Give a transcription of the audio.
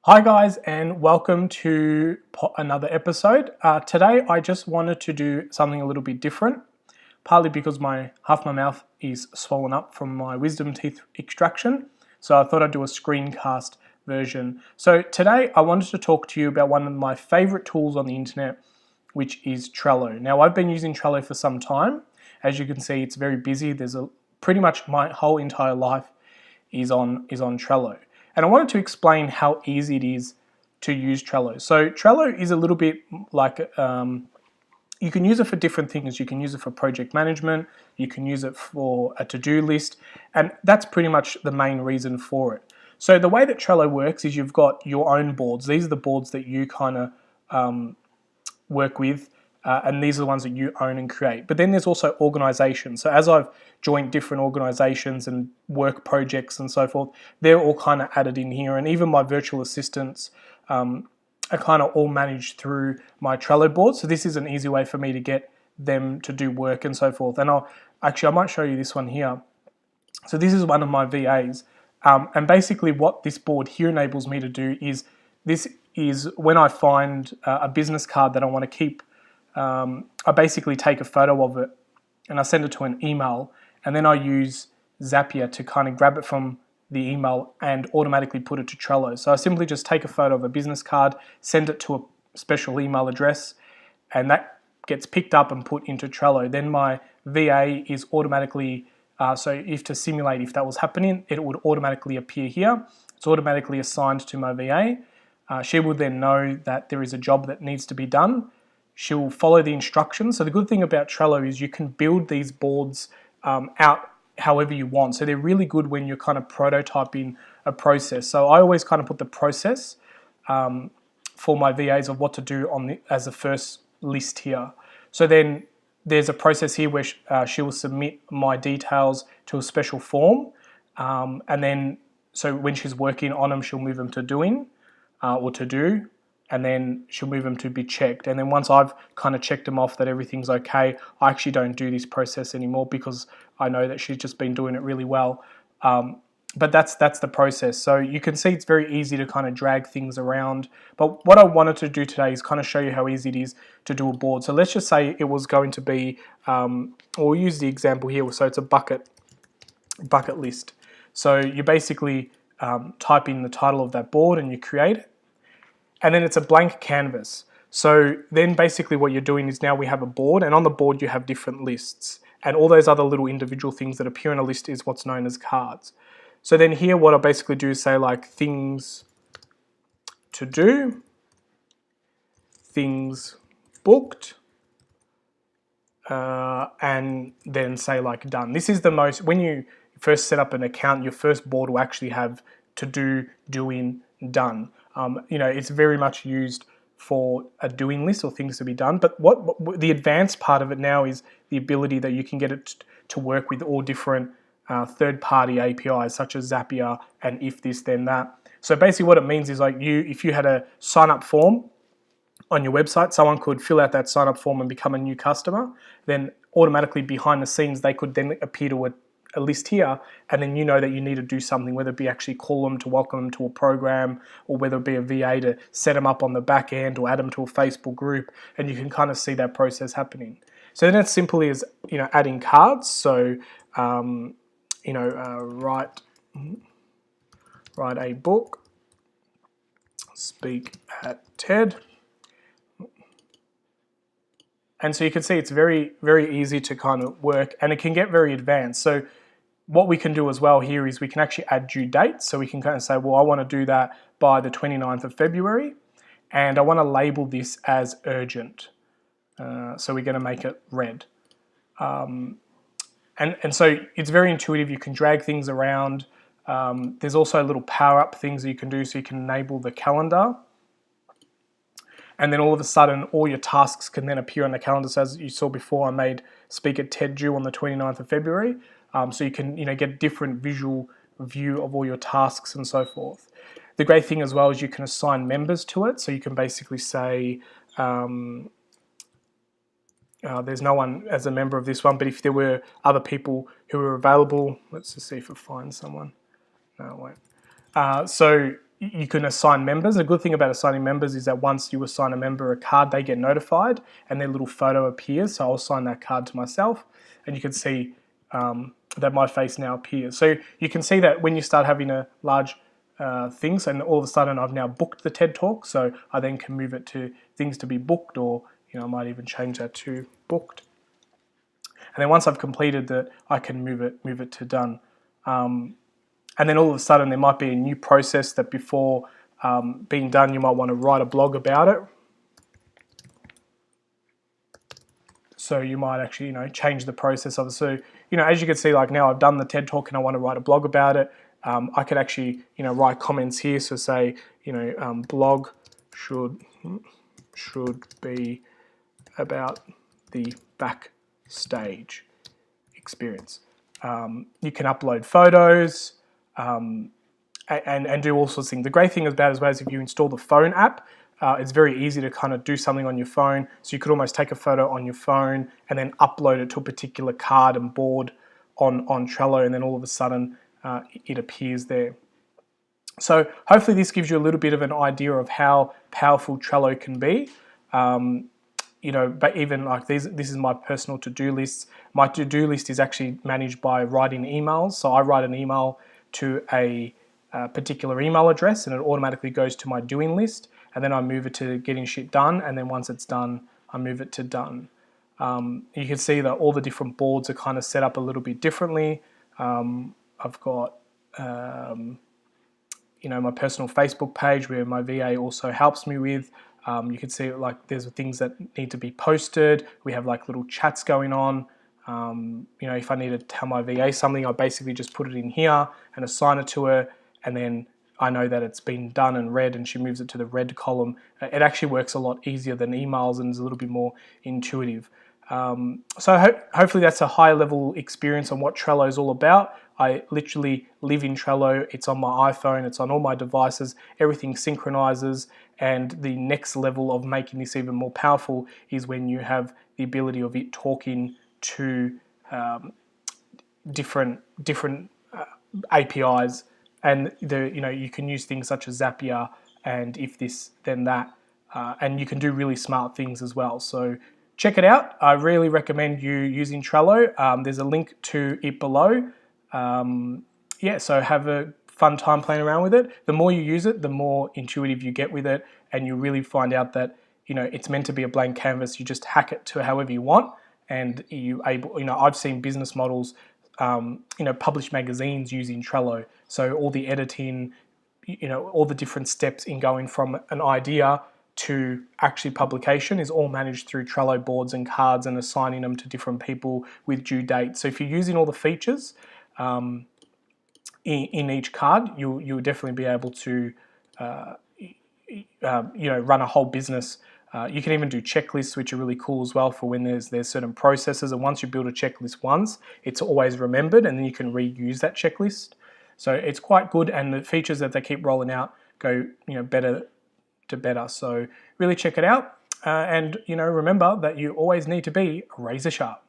Hi guys, and welcome to another episode. Today I just wanted to do something a little bit different, partly because half my mouth is swollen up from my wisdom teeth extraction, so I thought I'd do a screencast version. So today I wanted to talk to you about one of my favorite tools on the internet, which is Trello. Now I've been using Trello for some time. As you can see, it's very busy. Pretty much my whole entire life is on Trello. And I wanted to explain how easy it is to use Trello. So Trello is a little bit like, you can use it for different things. You can use it for project management, you can use it for a to-do list, and that's pretty much the main reason for it. So the way that Trello works is you've got your own boards. These are the boards that you kind of work with, and these are the ones that you own and create. But then there's also organizations. So as I've joined different organizations and work projects and so forth, they're all kind of added in here. And even my virtual assistants are kind of all managed through my Trello board. So this is an easy way for me to get them to do work and so forth. And I might show you this one here. So this is one of my VAs. And basically what this board here enables me to do is, this is when I find a business card that I want to keep, I basically take a photo of it and I send it to an email, and then I use Zapier to kind of grab it from the email and automatically put it to Trello. So I simply just take a photo of a business card, send it to a special email address, and that gets picked up and put into Trello. Then my VA is automatically, so if to simulate if that was happening, it would automatically appear here. It's automatically assigned to my VA. She will then know that there is a job that needs to be done. She'll follow the instructions. So the good thing about Trello is you can build these boards out however you want. So they're really good when you're kind of prototyping a process. So I always kind of put the process for my VAs of what to do as the first list here. So then there's a process here where she will submit my details to a special form. And then, so when she's working on them, she'll move them to doing or to do. And then she'll move them to be checked. And then once I've kind of checked them off that everything's okay, I actually don't do this process anymore because I know that she's just been doing it really well. But that's the process. So you can see it's very easy to kind of drag things around. But what I wanted to do today is kind of show you how easy it is to do a board. So let's just say it was going to be, we'll use the example here. So it's a bucket list. So you basically type in the title of that board and you create it. And then it's a blank canvas. So then basically what you're doing is now we have a board, and on the board you have different lists. And all those other little individual things that appear in a list is what's known as cards. So then here what I basically do is say like things to do, things booked, and then say like done. This is the most, when you first set up an account, your first board will actually have to do, doing, done. It's very much used for a doing list or things to be done. But what the advanced part of it now is the ability that you can get it to work with all different third-party APIs such as Zapier and if this then that. So basically what it means is like if you had a sign-up form on your website, someone could fill out that sign-up form and become a new customer. Then automatically behind the scenes they could then appear to a list here, and then you know that you need to do something, whether it be actually call them to welcome them to a program, or whether it be a VA to set them up on the back end or add them to a Facebook group, and you can kind of see that process happening. So then it's simply as adding cards. So write a book, speak at TED. And so you can see it's very, very easy to kind of work, and it can get very advanced. So what we can do as well here is we can actually add due dates. So we can kind of say, well, I want to do that by the 29th of February, and I want to label this as urgent. So we're going to make it red. And so it's very intuitive. You can drag things around. There's also little power-up things that you can do, so you can enable the calendar. And then all of a sudden, all your tasks can then appear on the calendar. So as you saw before, I made Speak at TED due on the 29th of February. So you can get a different visual view of all your tasks and so forth. The great thing as well is you can assign members to it. So you can basically say, there's no one as a member of this one, but if there were other people who were available, let's just see if I find someone. No, it won't. So you can assign members. The good thing about assigning members is that once you assign a member a card, they get notified and their little photo appears. So I'll assign that card to myself, and you can see that my face now appears. So you can see that when you start having a large things, and all of a sudden I've now booked the TED Talk, so I then can move it to things to be booked, or I might even change that to booked. And then once I've completed that, I can move it to done. And then all of a sudden there might be a new process that before being done, you might want to write a blog about it. So you might actually, change the process of it. So, as you can see, like now I've done the TED Talk and I want to write a blog about it. I could actually, write comments here. So say, blog should be about the backstage experience. You can upload photos and do all sorts of things. The great thing about it as well is if you install the phone app, it's very easy to kind of do something on your phone. So you could almost take a photo on your phone and then upload it to a particular card and board on Trello, and then all of a sudden it appears there. So hopefully this gives you a little bit of an idea of how powerful Trello can be. But even like this is my personal to-do list. My to-do list is actually managed by writing emails. So I write an email to a particular email address and it automatically goes to my doing list, and then I move it to getting shit done, and then once it's done, I move it to done. You can see that all the different boards are kind of set up a little bit differently. I've got my personal Facebook page where my VA also helps me with. You can see like there's things that need to be posted. We have like little chats going on. If I need to tell my VA something, I basically just put it in here and assign it to her, and then I know that it's been done and read, and she moves it to the read column. It actually works a lot easier than emails and is a little bit more intuitive. So hopefully that's a high level experience on what Trello is all about. I literally live in Trello. It's on my iPhone, it's on all my devices, everything synchronizes, and the next level of making this even more powerful is when you have the ability of it talking to different APIs, and you can use things such as Zapier and if this then that, and you can do really smart things as well. So check it out. I really recommend you using Trello. There's a link to it below. So have a fun time playing around with it. The more you use it, the more intuitive you get with it, and you really find out that it's meant to be a blank canvas. You just hack it to however you want, and I've seen business models publish magazines using Trello. So all the editing, all the different steps in going from an idea to actually publication is all managed through Trello boards and cards and assigning them to different people with due dates. So if you're using all the features in each card, you'll definitely be able to run a whole business. You can even do checklists, which are really cool as well for when there's certain processes. And once you build a checklist once, it's always remembered, and then you can reuse that checklist. So it's quite good, and the features that they keep rolling out go better to better. So really check it out, and remember that you always need to be razor sharp.